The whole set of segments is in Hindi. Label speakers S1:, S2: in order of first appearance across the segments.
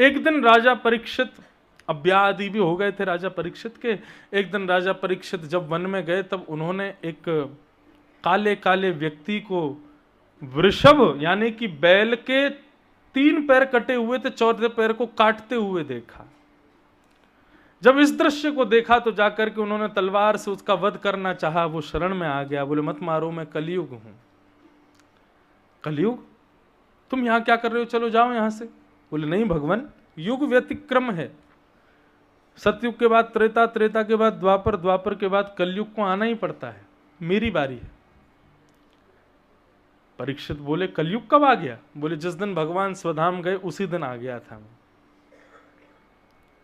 S1: एक दिन राजा परीक्षित, अब ब्याह आदि भी हो गए थे राजा परीक्षित के। एक दिन राजा परीक्षित जब वन में गए तब उन्होंने एक काले काले व्यक्ति को वृषभ यानी कि बैल के 3 पैर कटे हुए थे, चौथे पैर को काटते हुए देखा। जब इस दृश्य को देखा तो जाकर के उन्होंने तलवार से उसका वध करना चाहा। वो शरण में आ गया, बोले मत मारो, मैं कलयुग हूं। कलयुग? तुम यहां क्या कर रहे हो, चलो जाओ यहां से। बोले नहीं भगवान, युग व्यतिक्रम है। सतयुग के बाद त्रेता, त्रेता के बाद द्वापर, द्वापर के बाद कलयुग को आना ही पड़ता है, मेरी बारी है। परीक्षित बोले कलयुग कब आ गया? बोले जिस दिन भगवान स्वधाम गए उसी दिन आ गया था मैं।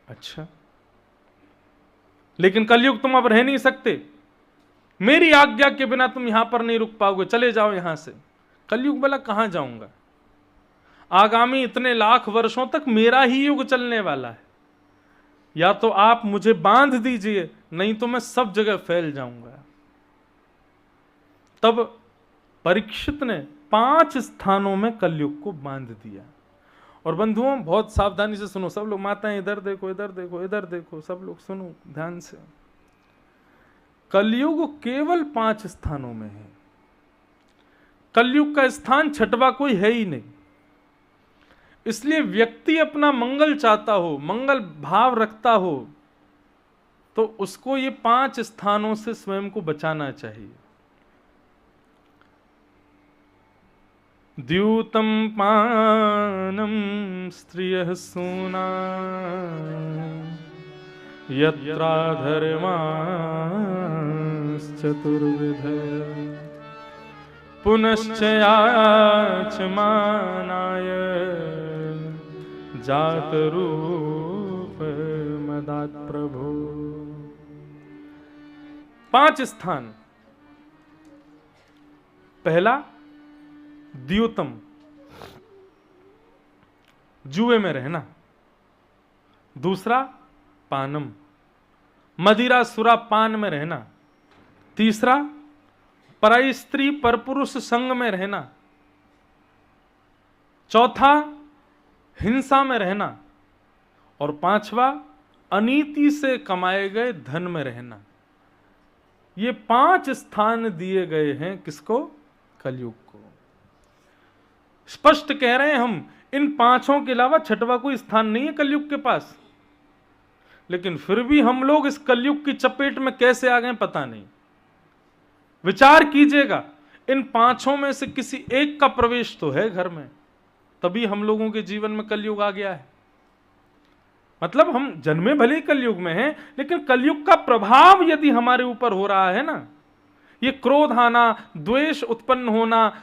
S1: अच्छा, लेकिन कलयुग तुम अब रह नहीं सकते, मेरी आज्ञा के बिना तुम यहां पर नहीं रुक पाओगे, चले जाओ यहां से। कलयुग बोला कहां जाऊंगा, आगामी इतने लाख वर्षों तक मेरा ही युग चलने वाला है, या तो आप मुझे बांध दीजिए नहीं तो मैं सब जगह फैल जाऊंगा। तब परीक्षित ने 5 स्थानों में कलयुग को बांध दिया। और बंधुओं बहुत सावधानी से सुनो, सब लोग, माताएं इधर देखो, इधर देखो, इधर देखो, सब लोग सुनो ध्यान से। कलयुग केवल 5 स्थानों में है। कलयुग का स्थान छठवा कोई है ही नहीं। इसलिए व्यक्ति अपना मंगल चाहता हो, मंगल भाव रखता हो, तो उसको ये 5 स्थानों से स्वयं को बचाना चाहिए। द्यूतं पानं स्त्रियः सूना यत्राधर्माश्चतुर्विध पुनश्च याचमानाय जातरूप मदात् प्रभो। 5 स्थान। पहला द्यूतम, जुए में रहना। दूसरा पानम, मदिरा सुरा पान में रहना। तीसरा पराई स्त्री परपुरुष संग में रहना। चौथा हिंसा में रहना। और 5वां अनीति से कमाए गए धन में रहना। ये 5 स्थान दिए गए हैं किसको? कलयुग को। स्पष्ट कह रहे हैं हम, इन 5 के अलावा छठवा कोई स्थान नहीं है कलयुग के पास। लेकिन फिर भी हम लोग इस कलयुग की चपेट में कैसे आ गए पता नहीं। विचार कीजिएगा, इन 5 में से किसी एक का प्रवेश तो है घर में, तभी हम लोगों के जीवन में कलयुग आ गया है। मतलब हम जन्मे भले ही कलयुग में हैं, लेकिन कलयुग का प्रभाव यदि हमारे ऊपर हो रहा है ना, ये क्रोध आना, द्वेष उत्पन्न होना,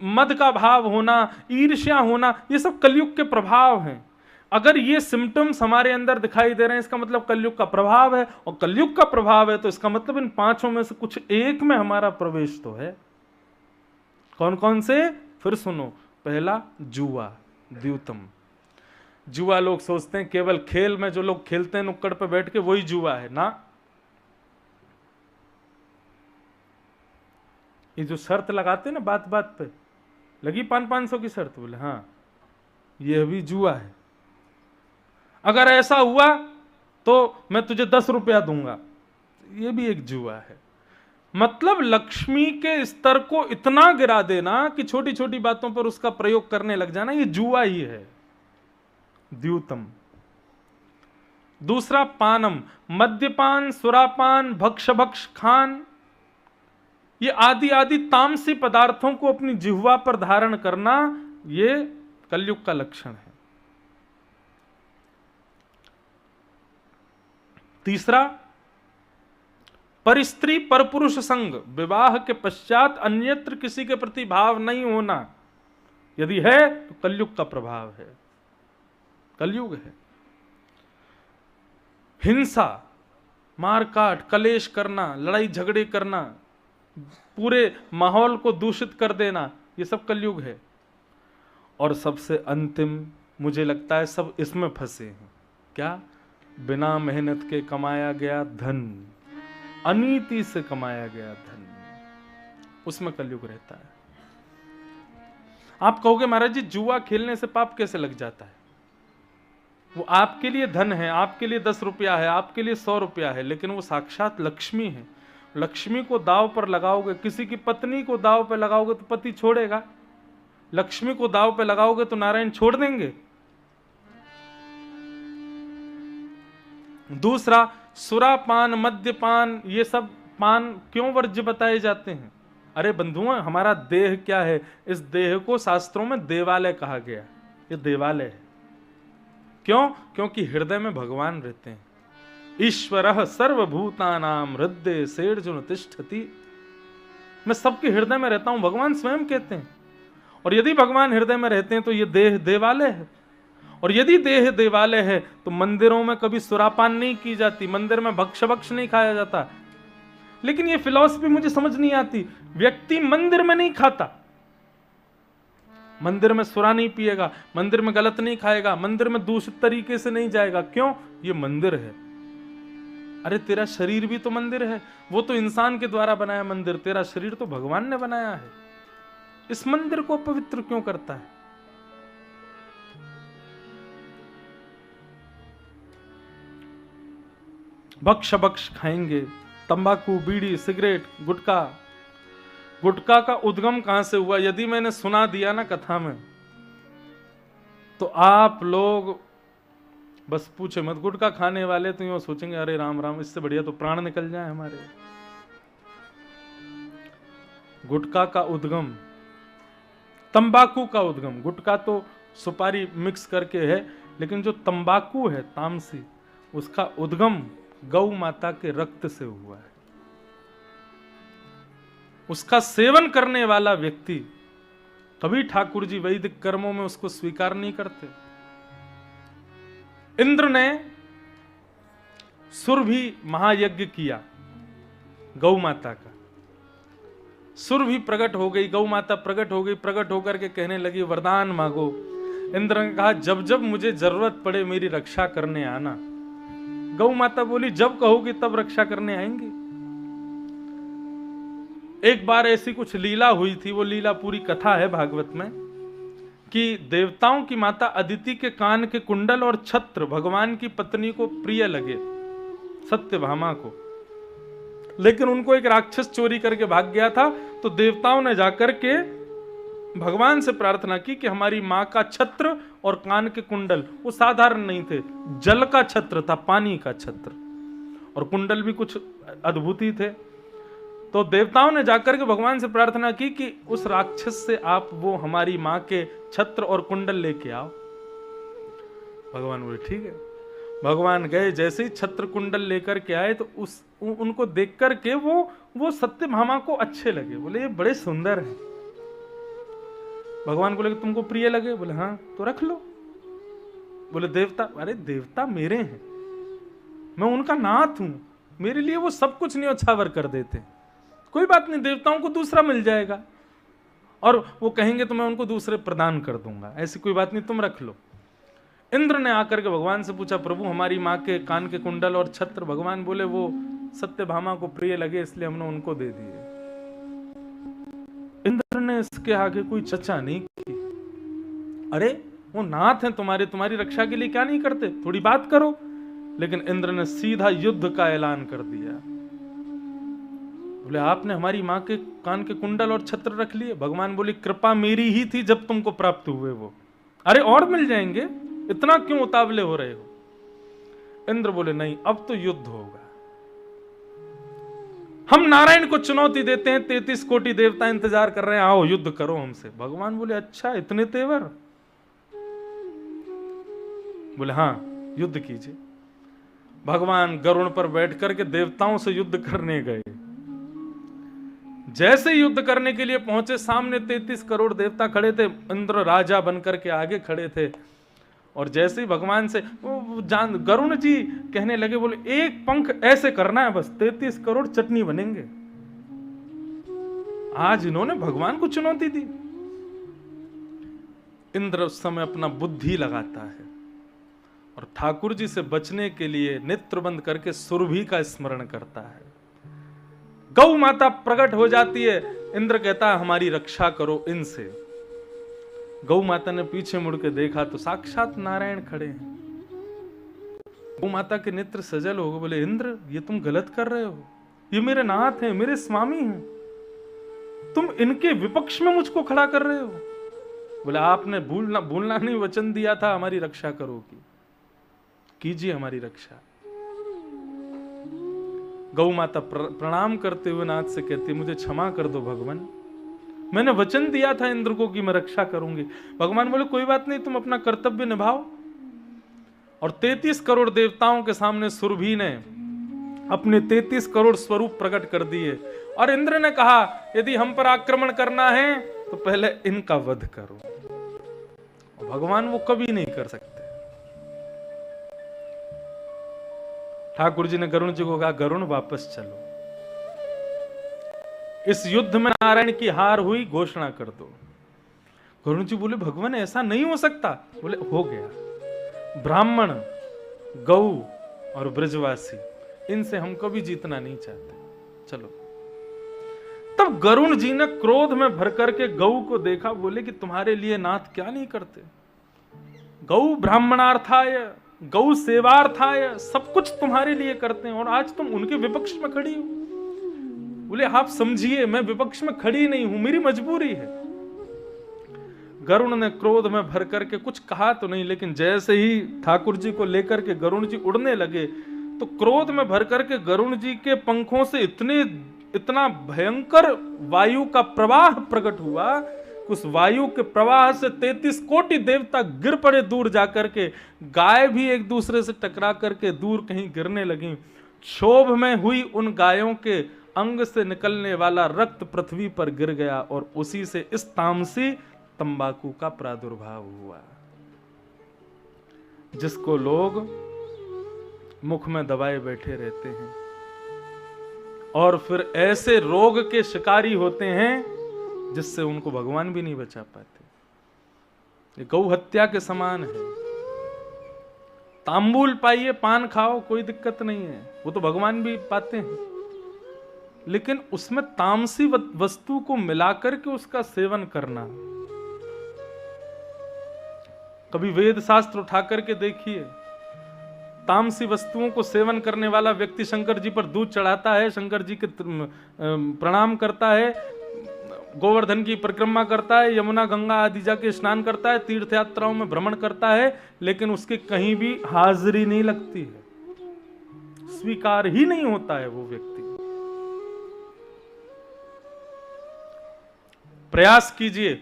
S1: मद का भाव होना, ईर्ष्या होना, ये सब कलयुग के प्रभाव हैं। अगर ये सिम्टम्स हमारे अंदर दिखाई दे रहे हैं, इसका मतलब कलयुग का प्रभाव है। और कलयुग का प्रभाव है तो इसका मतलब इन 5 में से कुछ एक में हमारा प्रवेश तो है। कौन कौन से? फिर सुनो। पहला जुआ, द्यूतम। जुआ लोग सोचते हैं केवल खेल में जो लोग खेलते हैं नुक्कड़ पर बैठ के वही जुआ है ना। ये जो शर्त लगाते हैं ना, बात बात पे लगी 500 की शर्त, बोले हाँ ये भी जुआ है, अगर ऐसा हुआ तो मैं तुझे 10 रुपया दूंगा, ये भी एक जुआ है। मतलब लक्ष्मी के स्तर को इतना गिरा देना कि छोटी छोटी बातों पर उसका प्रयोग करने लग जाना, ये जुआ ही है, द्यूतम। दूसरा पानम, मद्यपान, सुरापान, भक्ष भक्ष खान, ये आदि आदि तामसी पदार्थों को अपनी जिह्वा पर धारण करना, ये कलयुग का लक्षण है। तीसरा परिस्त्री परपुरुष संग, विवाह के पश्चात अन्यत्र किसी के प्रति भाव नहीं होना, यदि है तो कलयुग का प्रभाव है, कलयुग है। हिंसा, मारकाट, कलेश करना, लड़ाई झगड़े करना, पूरे माहौल को दूषित कर देना, ये सब कलयुग है। और सबसे अंतिम, मुझे लगता है सब इसमें फंसे हैं, क्या? बिना मेहनत के कमाया गया धन, अनीति से कमाया गया धन, उसमें कलयुग रहता है। आप कहोगे महाराज जी जुआ खेलने से पाप कैसे लग जाता है? वो आपके लिए धन है, आपके लिए 10 रुपया है, आपके लिए 100 रुपया है, लेकिन वो साक्षात लक्ष्मी है। लक्ष्मी को दाव पर लगाओगे, किसी की पत्नी को दाव पर लगाओगे तो पति छोड़ेगा, लक्ष्मी को दाव पर लगाओगे तो नारायण छोड़ देंगे। दूसरा, सुरापान, मद्यपान, ये सब पान क्यों वर्ज्य बताए जाते हैं? अरे बंधुओं, हमारा देह क्या है? इस देह को शास्त्रों में देवालय कहा गया। ये देवालय है। क्यों? क्योंकि हृदय में भगवान रहते हैं। ईश्वरः सर्वभूतानां हृदय सेर्जुन तिष्ठति। मैं सबके हृदय में रहता हूं, भगवान स्वयं कहते हैं। और यदि भगवान हृदय में रहते हैं तो ये देह देवालय है। और यदि देह देवालय है तो मंदिरों में कभी सुरापान नहीं की जाती, मंदिर में भक्ष नहीं खाया जाता। लेकिन ये फिलॉसफी मुझे समझ नहीं आती। व्यक्ति मंदिर में नहीं खाता, मंदिर में सुरा नहीं पिएगा, मंदिर में गलत नहीं खाएगा, मंदिर में दूषित तरीके से नहीं जाएगा। क्यों? ये मंदिर है। अरे तेरा शरीर भी तो मंदिर है, वो तो इंसान के द्वारा बनाया मंदिर, तेरा शरीर तो भगवान ने बनाया है। इस मंदिर को पवित्र क्यों करता है? भक्ष खाएंगे, तंबाकू, बीड़ी, सिगरेट, गुटखा। गुटखा का उद्गम कहां से हुआ? यदि मैंने सुना दिया ना कथा में, तो आप लोग बस पूछे मत। गुटखा खाने वाले तो यूं सोचेंगे, अरे राम राम, इससे बढ़िया तो प्राण निकल जाए हमारे। गुटखा का उद्गम, तंबाकू का उद्गम, गुटखा तो सुपारी मिक्स करके है, लेकिन जो तंबाकू है तामसी, उसका उद्गम गौ माता के रक्त से हुआ है। उसका सेवन करने वाला व्यक्ति, तभी ठाकुर जी वैदिक कर्मों में उसको स्वीकार नहीं करते। इंद्र ने सुरभि महायज्ञ किया गौ माता का। सुरभि प्रकट हो गई, गौ माता प्रकट हो गई। प्रकट होकर के कहने लगी, वरदान मांगो। इंद्र ने कहा, जब जब मुझे जरूरत पड़े मेरी रक्षा करने आना। गौ माता बोली, जब कहोगी तब रक्षा करने आएंगे। एक बार ऐसी कुछ लीला हुई थी, वो लीला पूरी कथा है भागवत में, कि देवताओं की माता अदिति के कान के कुंडल और छत्र भगवान की पत्नी को प्रिय लगे, सत्यभामा को। लेकिन उनको एक राक्षस चोरी करके भाग गया था। तो देवताओं ने जाकर के भगवान से प्रार्थना की कि हमारी मां का छत्र और कान के कुंडल, वो साधारण नहीं थे, जल का छत्र था, पानी का छत्र, और कुंडल भी कुछ अद्भुत ही थे। तो देवताओं ने जाकर के भगवान से प्रार्थना की कि उस राक्षस से आप वो हमारी मां के छत्र और कुंडल लेके आओ। भगवान बोले ठीक है। भगवान गए, जैसे ही छत्र कुंडल लेकर के आए तो उनको देख करके वो सत्यभामा को अच्छे लगे। बोले ये बड़े सुंदर हैं। भगवान बोले तुमको प्रिय लगे? बोले हाँ, तो रख लो। बोले देवता? अरे देवता मेरे हैं, मैं उनका नाथ हूं, मेरे लिए वो सब कुछ न्योछावर कर देते। कोई बात नहीं, देवताओं को दूसरा मिल जाएगा, और वो कहेंगे तो मैं उनको दूसरे प्रदान कर दूंगा, ऐसी कोई बात नहीं, तुम रख लो। इंद्र ने आकर के भगवान से पूछा, प्रभु हमारी माँ के कान के कुंडल और छत्र। भगवान बोले वो सत्यभामा को प्रिय लगे, इसलिए हमने उनको दे दिए। इंद्र ने इसके आगे कोई चर्चा नहीं की। अरे वो नाथ हैं तुम्हारे, तुम्हारी रक्षा के लिए क्या नहीं करते, थोड़ी बात करो। लेकिन इंद्र ने सीधा युद्ध का ऐलान कर दिया। बोले आपने हमारी माँ के कान के कुंडल और छत्र रख लिए। भगवान बोले कृपा मेरी ही थी जब तुमको प्राप्त हुए वो, अरे और मिल जाएंगे, इतना क्यों उतावले हो रहे हो? इंद्र बोले नहीं, अब तो युद्ध होगा। हम नारायण को चुनौती देते हैं, 33 कोटि देवता इंतजार कर रहे हैं, आओ युद्ध करो हमसे। भगवान बोले अच्छा, इतने तेवर? बोले हाँ, युद्ध कीजिए। भगवान गरुड़ पर बैठ करके देवताओं से युद्ध करने गए। जैसे युद्ध करने के लिए पहुंचे, सामने 33 करोड़ देवता खड़े थे, इंद्र राजा बनकर के आगे खड़े थे। और जैसे ही भगवान से गरुड़ जी कहने लगे, बोले एक पंख ऐसे करना है बस, 33 करोड़ चटनी बनेंगे। आज इन्होंने भगवान को चुनौती दी। इंद्र उस समय अपना बुद्धि लगाता है और ठाकुर जी से बचने के लिए नेत्र बंद करके सुरभि का स्मरण करता है। गौ माता प्रकट हो जाती है। इंद्र कहता है हमारी रक्षा करो इनसे। गौ माता ने पीछे मुड़ के देखा तो साक्षात नारायण खड़े हैं। गौ माता के नेत्र सजल हो गए, बोले इंद्र ये तुम गलत कर रहे हो, ये मेरे नाथ हैं, मेरे स्वामी हैं, तुम इनके विपक्ष में मुझको खड़ा कर रहे हो। बोले आपने भूलना नहीं, वचन दिया था हमारी रक्षा करोगी, कीजिए हमारी रक्षा। गौ माता प्रणाम करते हुए नाथ से कहती मुझे क्षमा कर दो भगवान, मैंने वचन दिया था इंद्र को कि मैं रक्षा करूंगी। भगवान बोले कोई बात नहीं, तुम अपना कर्तव्य निभाओ। और 33 करोड़ देवताओं के सामने सुरभि ने अपने 33 करोड़ स्वरूप प्रकट कर दिए और इंद्र ने कहा यदि हम पर आक्रमण करना है तो पहले इनका वध करो। भगवान वो कभी नहीं कर सकते। ठाकुर जी ने गरुण जी को कहा गरुण वापस चलो, इस युद्ध में नारायण की हार हुई, घोषणा कर दो। गरुण जी बोले भगवान ऐसा नहीं हो सकता। बोले हो गया, ब्राह्मण, गौ और ब्रजवासी, इनसे हम कभी जीतना नहीं चाहते, चलो। तब गरुण जी ने क्रोध में भर करके गौ को देखा, बोले कि तुम्हारे लिए नाथ क्या नहीं करते, गौ ब्राह्मणार्थाय, गौ सेवार्थाय, सब कुछ तुम्हारे लिए करते हैं और आज तुम उनके विपक्ष में खड़ी हो। बोले आप समझिए मैं विपक्ष में खड़ी नहीं हूं, मेरी मजबूरी है। गरुण ने क्रोध में भर करके कुछ कहा तो नहीं, लेकिन जैसे ही ठाकुर जी को लेकर के गरुण जी उड़ने लगे तो क्रोध में भर करके गरुण जी के पंखों से इतना भयंकर वायु का प्रवाह प्रकट हुआ, उस वायु के प्रवाह से 33 कोटि देवता गिर पड़े दूर जाकर के, गाय भी एक दूसरे से टकरा करके दूर कहीं गिरने लगी। क्षोभ में हुई उन गायों के अंग से निकलने वाला रक्त पृथ्वी पर गिर गया और उसी से इस तामसी तंबाकू का प्रादुर्भाव हुआ, जिसको लोग मुख में दबाए बैठे रहते हैं और फिर ऐसे रोग के शिकारी होते हैं जिससे उनको भगवान भी नहीं बचा पाते। ये गौ हत्या के समान है। तांबूल पाइए, पान खाओ, कोई दिक्कत नहीं है, वो तो भगवान भी पाते हैं, लेकिन उसमें तामसी वस्तु को मिलाकर के उसका सेवन करना, कभी वेद शास्त्र उठा करके देखिए, तामसी वस्तुओं को सेवन करने वाला व्यक्ति शंकर जी पर दूध चढ़ाता है, शंकर जी के प्रणाम करता है, गोवर्धन की परिक्रमा करता है, यमुना गंगा आदि जाके स्नान करता है, तीर्थ यात्राओं में भ्रमण करता है, लेकिन उसके कहीं भी हाजिरी नहीं लगती है, स्वीकार ही नहीं होता है वो व्यक्ति। प्रयास कीजिए,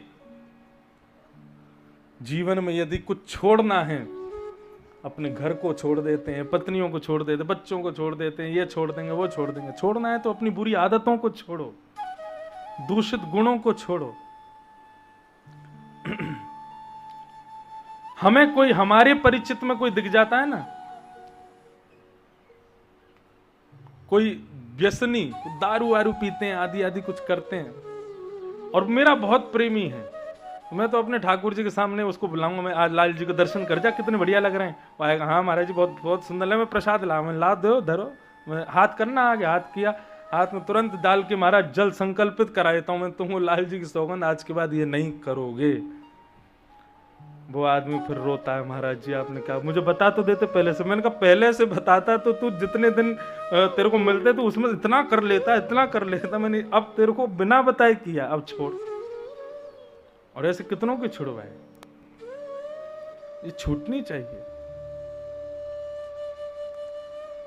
S1: जीवन में यदि कुछ छोड़ना है, अपने घर को छोड़ देते हैं, पत्नियों को छोड़ देते हैं, बच्चों को छोड़ देते हैं, ये छोड़ देंगे वो छोड़ देंगे, छोड़ना है तो अपनी बुरी आदतों को छोड़ो, दूषित गुणों को छोड़ो। हमें कोई हमारे परिचित में कोई दिख जाता है ना, कोई व्यसनी, दारू वारू पीते हैं, आदि आदि कुछ करते हैं, और मेरा बहुत प्रेमी है, मैं तो अपने ठाकुर जी के सामने उसको बुलाऊंगा, मैं आज लाल जी को दर्शन कर जा, कितने बढ़िया लग रहे हैं। वो आएगा, हाँ महाराज जी बहुत बहुत सुंदर लगे, मैं प्रसाद ला, मैं ला दो धरो, मैं हाथ करना आगे, हाथ किया, हाथ में तुरंत डाल के महाराज जल संकल्पित करा देता हूं, मैं तुमको लाल जी की सौगंध आज के बाद ये नहीं करोगे। वो आदमी फिर रोता है, महाराज जी आपने कहा मुझे बता तो देते पहले से। मैंने कहा पहले से बताता तो तू जितने दिन तेरे को मिलते तो उसमें इतना कर लेता, इतना कर लेता, मैंने अब तेरे को बिना बताए किया, अब छोड़। और ऐसे कितनों के छुड़वाए, ये छूटनी चाहिए।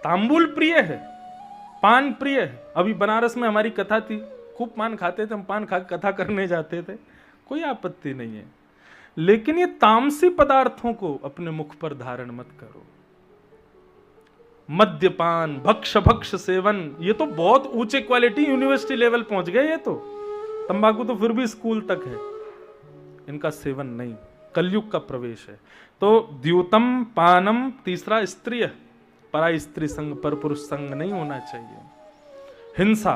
S1: तांबूल प्रिय है, पान प्रिय है। अभी बनारस में हमारी कथा थी, खूब पान खाते थे हम, पान खा कथा करने जाते थे, कोई आपत्ति नहीं है, लेकिन ये तामसी पदार्थों को अपने मुख पर धारण मत करो। मद्यपान, भक्ष सेवन, ये तो बहुत ऊंचे क्वालिटी यूनिवर्सिटी लेवल पहुंच गए। ये तो तंबाकू तो फिर भी स्कूल तक है, इनका सेवन नहीं, कलयुग का प्रवेश है। तो द्यूतम पानम, तीसरा स्त्रीय, पराई स्त्री संग पर पुरुष संग नहीं होना चाहिए। हिंसा,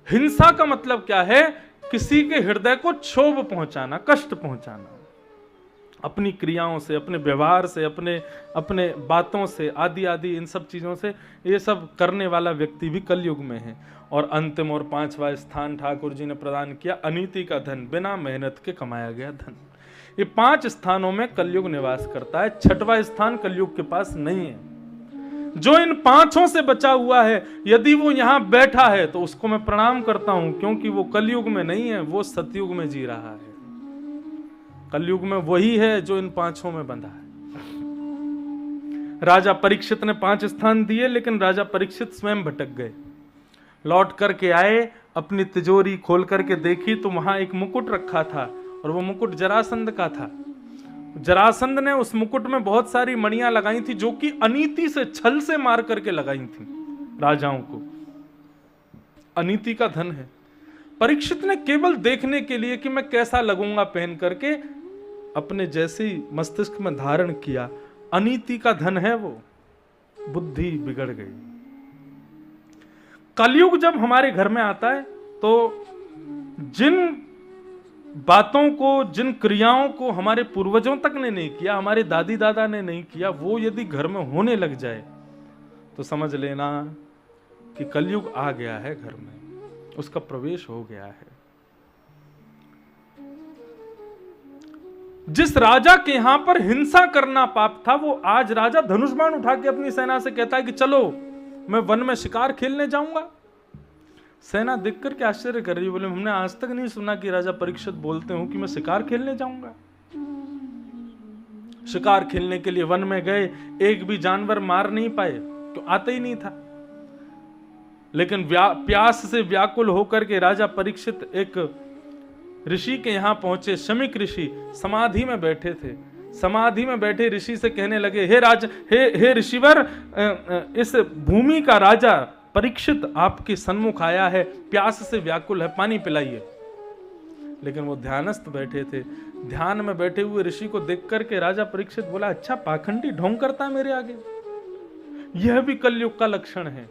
S1: हिंसा का मतलब क्या है? किसी के हृदय को क्षोभ पहुंचाना, कष्ट पहुंचाना, अपनी क्रियाओं से, अपने व्यवहार से, अपने बातों से, आदि आदि इन सब चीजों से ये सब करने वाला व्यक्ति भी कलयुग में है। और अंतिम और पांचवा स्थान ठाकुर जी ने प्रदान किया, अनीति का धन, बिना मेहनत के कमाया गया धन। ये 5 स्थानों में कलयुग निवास करता है, 6वां स्थान कलयुग के पास नहीं है। जो इन 5 से बचा हुआ है, यदि वो यहां बैठा है तो उसको मैं प्रणाम करता हूं, क्योंकि वो कलयुग में नहीं है, वो सतयुग में जी रहा है। कलयुग में वही है जो इन 5 में बंधा है। राजा परीक्षित ने 5 स्थान दिए, लेकिन राजा परीक्षित स्वयं भटक गए। लौट करके आए, अपनी तिजोरी खोल करके देखी तो वहां एक मुकुट रखा था, और वो मुकुट जरासंध का था। जरासंध ने उस मुकुट में बहुत सारी मणियां लगाई थी, जो कि अनीति से, छल से मार करके लगाई थी राजाओं को। अनीति का धन है। परीक्षित ने केवल देखने के लिए कि मैं कैसा लगूंगा पहन करके, अपने जैसे ही मस्तिष्क में धारण किया। अनीति का धन है वो, बुद्धि बिगड़ गई। कलयुग जब हमारे घर में आता है तो जिन बातों को, जिन क्रियाओं को हमारे पूर्वजों तक ने नहीं किया, हमारे दादी दादा ने नहीं किया, वो यदि घर में होने लग जाए तो समझ लेना कि कलयुग आ गया है घर में, उसका प्रवेश हो गया है। जिस राजा के यहां पर हिंसा करना पाप था, वो आज राजा धनुष बाण उठा के अपनी सेना से कहता है कि चलो मैं वन में शिकार खेलने जाऊंगा। सेना देख करके आश्चर्य कर रही है, बोले हमने आज तक नहीं सुना कि राजा परीक्षित बोलते हो कि मैं शिकार खेलने जाऊंगा। शिकार खेलने के लिए वन में गए, एक भी जानवर मार नहीं पाए, तो आते ही नहीं था। लेकिन प्यास से व्याकुल होकर के राजा परीक्षित एक ऋषि के यहां पहुंचे। शमिक ऋषि समाधि में बैठे थे। समाधि में बैठे ऋषि से कहने लगे, हे ऋषिवर, इस भूमि का राजा परीक्षित आपके सन्मुख आया है, प्यास से व्याकुल है, पानी पिलाइए। लेकिन वो ध्यानस्थ बैठे थे। ध्यान में बैठे हुए ऋषि को देख करके राजा परीक्षित बोला, अच्छा पाखंडी ढोंग करता है मेरे आगे। यह भी कलयुग का लक्षण है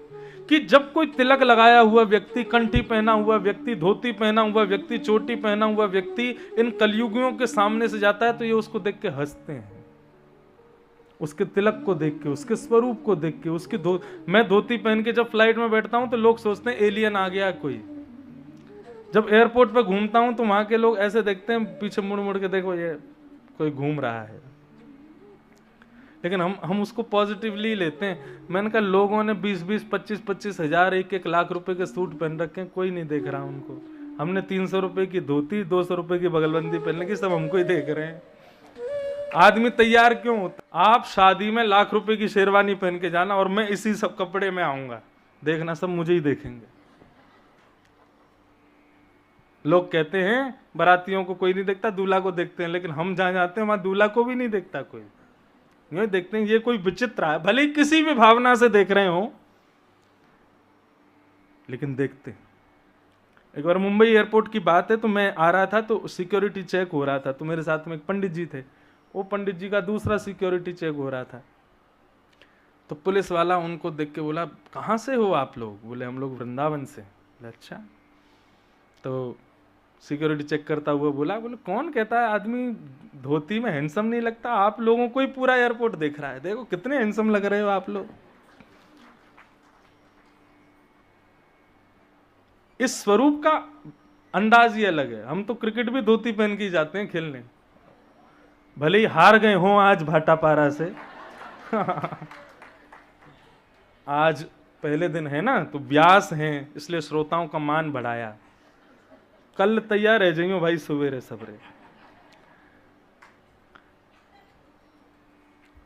S1: कि जब कोई तिलक लगाया हुआ व्यक्ति, कंठी पहना हुआ व्यक्ति, धोती पहना हुआ व्यक्ति, चोटी पहना हुआ व्यक्ति इन कलयुगियों के सामने से जाता है तो ये उसको देख के हंसते हैं। उसके तिलक को देख के, उसके स्वरूप को देख के, मैं धोती पहन के जब फ्लाइट में बैठता हूं तो लोग सोचते हैं एलियन आ गया कोई। जब एयरपोर्ट पे घूमता हूं तो वहां के लोग ऐसे देखते हैं, पीछे मुड़ मुड़ के, देखो ये कोई घूम रहा है। लेकिन हम उसको पॉजिटिवली लेते हैं। मैंने कहा लोगों ने 20-20, 25-25 हजार, 1-1 लाख रुपए के सूट पहन रखे हैं, कोई नहीं देख रहा उनको। हमने 300 रुपए की धोती, 200 रुपए की बगलबंदी पहनने की, सब हमको ही देख रहे हैं। आदमी तैयार क्यों होता? आप शादी में लाख रुपए की शेरवानी पहन के जाना और मैं इसी सब कपड़े में आऊंगा, देखना सब मुझे ही देखेंगे। लोग कहते हैं बारातियों को कोई नहीं देखता, दूल्हा को देखते हैं, लेकिन हम जहां जाते हैं वहां दूल्हा को भी नहीं देखता कोई। ये देखते हैं ये कोई विचित्र है, भले ही किसी भी भावना से देख रहे हो, लेकिन देखते हैं। एक बार मुंबई एयरपोर्ट की बात है, तो मैं आ रहा था तो सिक्योरिटी चेक हो रहा था, तो मेरे साथ में एक पंडित जी थे। वो पंडित जी का दूसरा सिक्योरिटी चेक हो रहा था। तो पुलिस वाला उनको देख के बोला, कहाँ से हो आप लोग? बोले हम लोग वृंदावन से। अच्छा। तो सिक्योरिटी चेक करता हुआ बोले कौन कहता है आदमी धोती में हैंडसम नहीं लगता? आप लोगों को ही पूरा एयरपोर्ट देख रहा है, देखो कितने हैंडसम लग रहे हो आप लोग। इस स्वरूप का अंदाज ही अलग है। हम तो क्रिकेट भी धोती पहन के जाते हैं खेलने, भले ही हार गए हों आज भाटापारा से। आज पहले दिन है ना, तो व्यास हैं, इसलिए श्रोताओं का मान बढ़ाया। कल तैयार रह जाइयो भाई, सवेरे सबरे।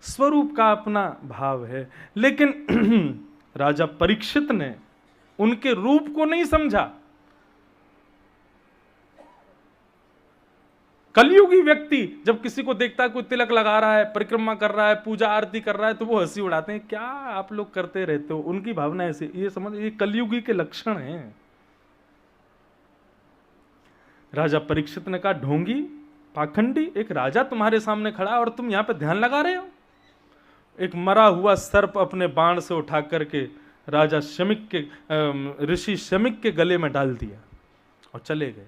S1: स्वरूप का अपना भाव है, लेकिन राजा परीक्षित ने उनके रूप को नहीं समझा। कलयुगी व्यक्ति जब किसी को देखता है, कोई तिलक लगा रहा है, परिक्रमा कर रहा है, पूजा आरती कर रहा है, तो वो हंसी उड़ाते हैं, क्या आप लोग करते रहते हो। उनकी भावना ऐसी, ये समझ, ये कलयुगी के लक्षण हैं। राजा परीक्षित ने कहा, ढोंगी, पाखंडी, एक राजा तुम्हारे सामने खड़ा है और तुम यहां पे ध्यान लगा रहे हो। एक मरा हुआ सर्प अपने बाण से उठा करके राजा शमिक के, ऋषि शमिक के गले में डाल दिया और चले गए।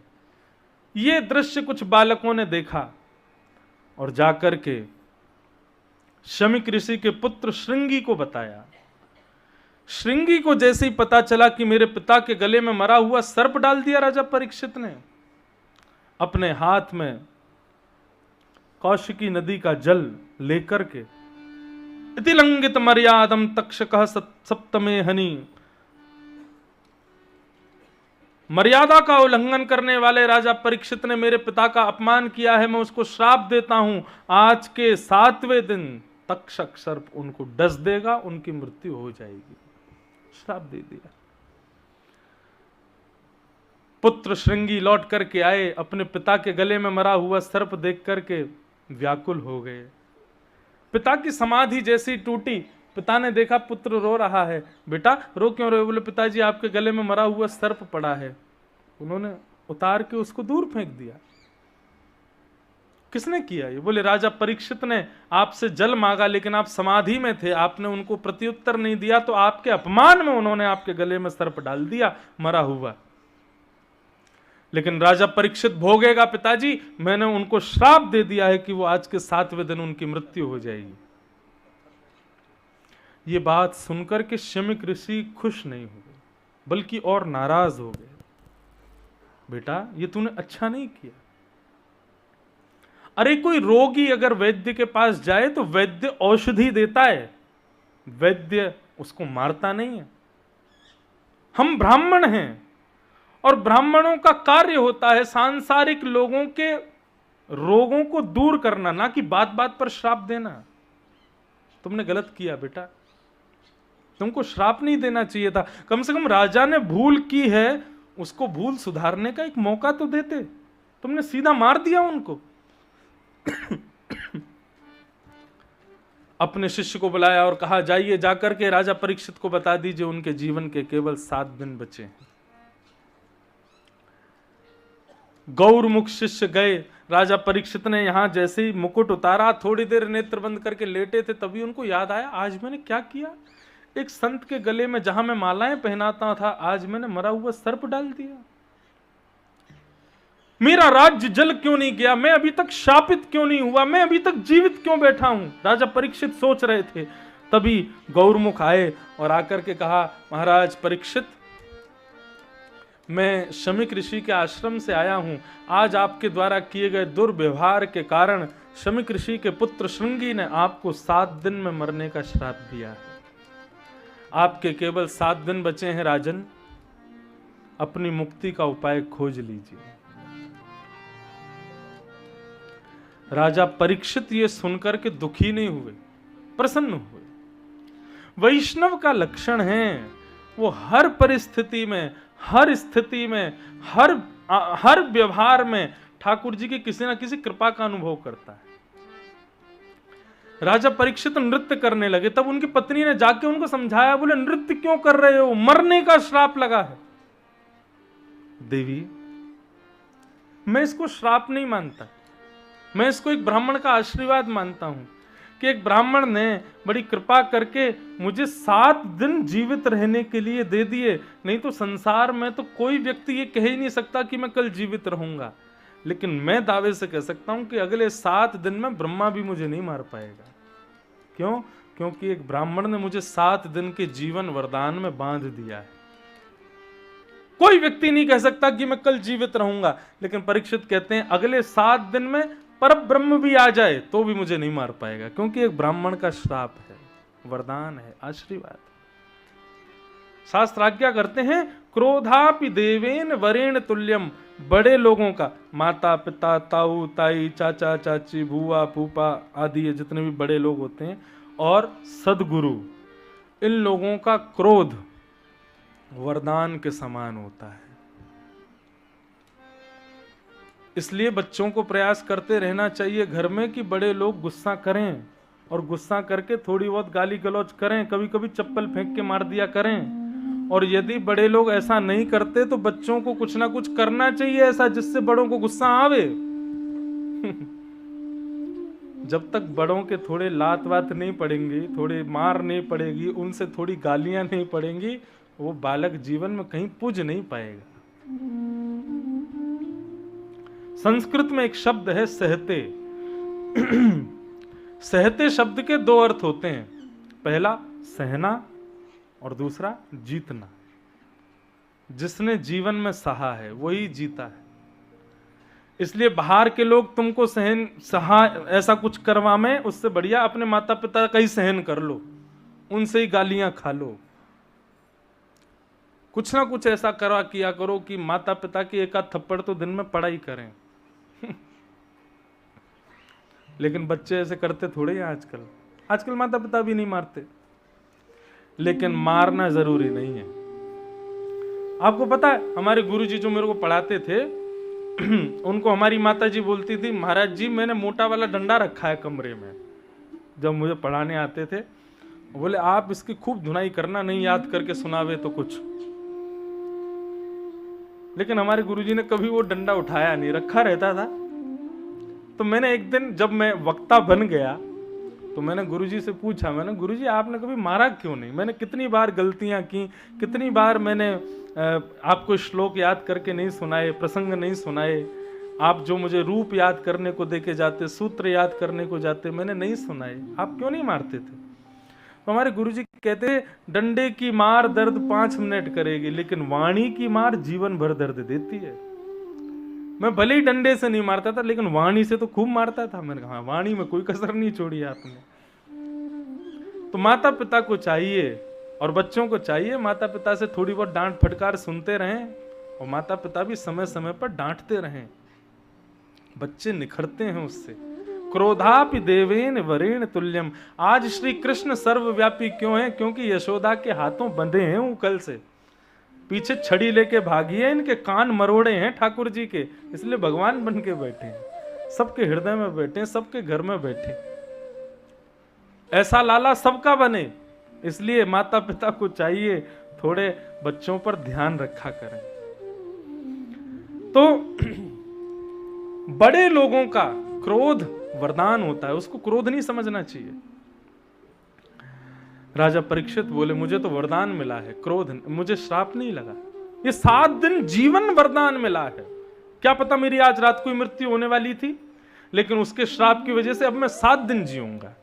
S1: ये दृश्य कुछ बालकों ने देखा और जाकर के शमिक ऋषि के पुत्र श्रृंगी को बताया। श्रृंगी को जैसे ही पता चला कि मेरे पिता के गले में मरा हुआ सर्प डाल दिया राजा परीक्षित ने, अपने हाथ में कौशिकी नदी का जल लेकर के इति लंघित मर्यादम तक्षकः सप्तमे हनि, मर्यादा का उल्लंघन करने वाले राजा परीक्षित ने मेरे पिता का अपमान किया है, मैं उसको श्राप देता हूं, आज के 7वें दिन तक्षक सर्प उनको डस देगा, उनकी मृत्यु हो जाएगी। श्राप दे दिया। पुत्र श्रृंगी लौट करके आए, अपने पिता के गले में मरा हुआ सर्प देख करके व्याकुल हो गए। पिता की समाधि जैसी टूटी, पिता ने देखा पुत्र रो रहा है। बेटा रो क्यों रहे हो? बोले पिताजी आपके गले में मरा हुआ सर्प पड़ा है। उन्होंने उतार के उसको दूर फेंक दिया। किसने किया ये? बोले राजा परीक्षित ने आपसे जल मांगा, लेकिन आप समाधि में थे, आपने उनको प्रत्युत्तर नहीं दिया, तो आपके अपमान में उन्होंने आपके गले में सर्प डाल दिया मरा हुआ। लेकिन राजा परीक्षित भोगेगा पिताजी, मैंने उनको श्राप दे दिया है कि वो आज के 7वें दिन उनकी मृत्यु हो जाएगी। ये बात सुनकर के शमीक ऋषि खुश नहीं हुए, बल्कि और नाराज हो गए। बेटा ये तूने अच्छा नहीं किया। अरे कोई रोगी अगर वैद्य के पास जाए तो वैद्य औषधि देता है, वैद्य उसको मारता नहीं है। हम ब्राह्मण हैं और ब्राह्मणों का कार्य होता है सांसारिक लोगों के रोगों को दूर करना, ना कि बात बात पर श्राप देना। तुमने गलत किया बेटा, तुमको श्राप नहीं देना चाहिए था। कम से कम राजा ने भूल की है, उसको भूल सुधारने का एक मौका तो देते। तुमने सीधा मार दिया उनको। अपने शिष्य को बुलाया और कहा जाइए जाकर के राजा परीक्षित को बता दीजिए उनके जीवन के केवल 7 दिन बचे हैं। गौरमुख शिष्य गए। राजा परीक्षित ने यहां जैसे ही मुकुट उतारा, थोड़ी देर नेत्र बंद करके लेटे थे, तभी उनको याद आया आज मैंने क्या किया। एक संत के गले में जहां मैं मालाएं पहनाता था, आज मैंने मरा हुआ सर्प डाल दिया। मेरा राज्य जल क्यों नहीं गया? मैं अभी तक शापित क्यों नहीं हुआ? मैं अभी तक जीवित क्यों बैठा हूं? राजा परीक्षित सोच रहे थे। तभी गौरमुख आए और आकर के कहा महाराज परीक्षित, मैं शमीक ऋषि के आश्रम से आया हूं। आज आपके द्वारा किए गए दुर्व्यवहार के कारण शमीक ऋषि के पुत्र श्रृंगी ने आपको 7 दिन में मरने का श्राप दिया है। आपके केवल 7 दिन बचे हैं राजन, अपनी मुक्ति का उपाय खोज लीजिए। राजा परीक्षित ये सुनकर के दुखी नहीं हुए, प्रसन्न हुए। वैष्णव का लक्षण है वो हर परिस्थिति में, हर स्थिति में, हर व्यवहार में ठाकुर जी की किसी ना किसी कृपा का अनुभव करता है। राजा परीक्षित नृत्य करने लगे, तब उनकी पत्नी ने जाके उनको समझाया, बोले नृत्य क्यों कर रहे हो? मरने का श्राप लगा है। देवी मैं इसको श्राप नहीं मानता, मैं इसको एक ब्राह्मण का आशीर्वाद मानता हूं कि एक ब्राह्मण ने बड़ी कृपा करके मुझे 7 दिन जीवित रहने के लिए दे दिए। नहीं तो संसार में तो कोई व्यक्ति ये कह ही नहीं सकता कि मैं कल जीवित रहूंगा। लेकिन मैं दावे से कह सकता हूं कि अगले 7 दिन में ब्रह्मा भी मुझे नहीं मार पाएगा। क्यों? क्योंकि एक ब्राह्मण ने मुझे 7 दिन के जीवन वरदान में बांध दिया है। कोई व्यक्ति नहीं कह सकता कि मैं कल जीवित रहूंगा। लेकिन परीक्षित कहते हैं अगले 7 दिन में पर ब्रह्म भी आ जाए तो भी मुझे नहीं मार पाएगा, क्योंकि एक ब्राह्मण का श्राप है, वरदान है, आशीर्वाद। शास्त्र आज्ञा करते हैं क्रोधापि देवेन वरेण तुल्यम। बड़े लोगों का, माता पिता, ताऊ ताई, चाचा चाची, बुआ फूफा आदि जितने भी बड़े लोग होते हैं, और सदगुरु, इन लोगों का क्रोध वरदान के समान होता है। इसलिए बच्चों को प्रयास करते रहना चाहिए घर में कि बड़े लोग गुस्सा करें, और गुस्सा करके थोड़ी बहुत गाली गलौज करें, कभी कभी चप्पल फेंक के मार दिया करें। और यदि बड़े लोग ऐसा नहीं करते तो बच्चों को कुछ ना कुछ करना चाहिए ऐसा जिससे बड़ों को गुस्सा आवे। जब तक बड़ों के थोड़े लात वात नहीं पड़ेंगी, थोड़े मार नहीं पड़ेगी, उनसे थोड़ी गालियां नहीं पड़ेंगी, वो बालक जीवन में कहीं पूज नहीं पाएगा। संस्कृत में एक शब्द है सहते। सहते शब्द के 2 अर्थ होते हैं, पहला सहना और दूसरा जीतना। जिसने जीवन में सहा है वही जीता है। इसलिए बाहर के लोग तुमको ऐसा कुछ करवा में, उससे बढ़िया अपने माता पिता का ही सहन कर लो, उनसे ही गालियां खा लो। कुछ ना कुछ ऐसा करवा किया करो कि माता पिता की एक आध थप्पड़ तो दिन में पड़ा ही करें। लेकिन बच्चे ऐसे करते थोड़े हैं आजकल। आजकल माता पिता भी नहीं मारते, लेकिन मारना जरूरी नहीं है। आपको पता है, हमारे गुरुजी जो मेरे को पढ़ाते थे, उनको हमारी माता जी बोलती थी, महाराज जी मैंने मोटा वाला डंडा रखा है कमरे में। जब मुझे पढ़ाने आते थे, बोले आप इसकी खूब धुनाई करना, नहीं याद करके सुनावे तो कुछ। लेकिन हमारे गुरुजी ने कभी वो डंडा उठाया नहीं, रखा रहता था। तो मैंने एक दिन जब मैं वक्ता बन गया, तो मैंने गुरुजी से पूछा, मैंने गुरुजी आपने कभी मारा क्यों नहीं? मैंने कितनी बार गलतियां की, कितनी बार मैंने आपको श्लोक याद करके नहीं सुनाए, प्रसंग नहीं सुनाए, आप जो मुझे रूप याद करने को देके जाते, सूत्र याद करने को जाते, मैंने नहीं सुनाए, आप क्यों नहीं मारते थे? तो हमारे गुरुजी कहते, डंडे की मार दर्द 5 मिनट करेगी, लेकिन वाणी की मार जीवन भर दर्द देती है। मैं भले ही डंडे से नहीं मारता था, लेकिन वाणी से तो खूब मारता था। मैंने कहा वाणी में कोई कसर नहीं छोड़ी आपने। तो माता पिता को चाहिए और बच्चों को चाहिए माता पिता से थोड़ी बहुत डांट फटकार सुनते रहें, और माता पिता भी समय समय पर डांटते रहें। बच्चे निखरते हैं उससे। क्रोधापि देवेन वरेण तुल्यम। आज श्री कृष्ण सर्वव्यापी क्यों है? क्योंकि यशोदा के हाथों बंधे हैं उकल से, पीछे छड़ी लेके भागी है, इनके कान मरोड़े हैं ठाकुर जी के, इसलिए भगवान बन के बैठे हैं, सबके हृदय में बैठे हैं, सबके घर में बैठे। ऐसा लाला सबका बने, इसलिए माता पिता को चाहिए थोड़े बच्चों पर ध्यान रखा करें। तो बड़े लोगों का क्रोध वरदान होता है, उसको क्रोध नहीं समझना चाहिए। राजा परीक्षित बोले मुझे तो वरदान मिला है, क्रोध मुझे श्राप नहीं लगा। ये 7 दिन जीवन वरदान मिला है। क्या पता मेरी आज रात को मृत्यु होने वाली थी, लेकिन उसके श्राप की वजह से अब मैं 7 दिन जीऊंगा।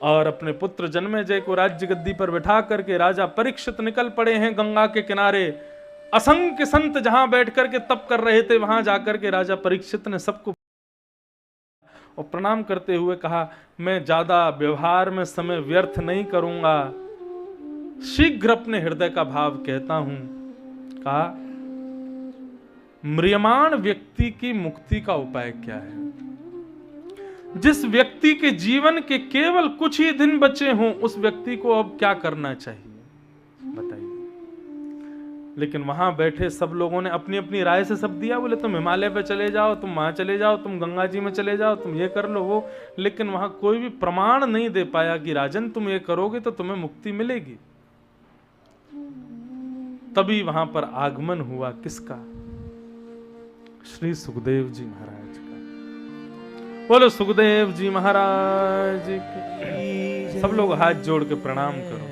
S1: और अपने पुत्र जन्मेजय को राज्य गद्दी पर बिठा करके राजा परीक्षित निकल पड़े हैं गंगा के किनारे। असंख्य संत जहां बैठ करके तप कर रहे थे, वहां जाकर के राजा परीक्षित ने सबको और प्रणाम करते हुए कहा, मैं ज्यादा व्यवहार में समय व्यर्थ नहीं करूंगा, शीघ्र अपने हृदय का भाव कहता हूं। कहा, म्रियमाण व्यक्ति की मुक्ति का उपाय क्या है? जिस व्यक्ति के जीवन के केवल कुछ ही दिन बचे हों, उस व्यक्ति को अब क्या करना चाहिए बताइए। लेकिन वहां बैठे सब लोगों ने अपनी अपनी राय से सब दिया। बोले तुम हिमालय पे चले जाओ, तुम वहां चले जाओ, तुम गंगा जी में चले जाओ, तुम ये कर लो वो। लेकिन वहां कोई भी प्रमाण नहीं दे पाया कि राजन तुम ये करोगे तो तुम्हें मुक्ति मिलेगी। तभी वहां पर आगमन हुआ किसका? श्री सुखदेव जी महाराज का। बोलो सुखदेव जी महाराज की। सब लोग हाथ जोड़ के प्रणाम करो।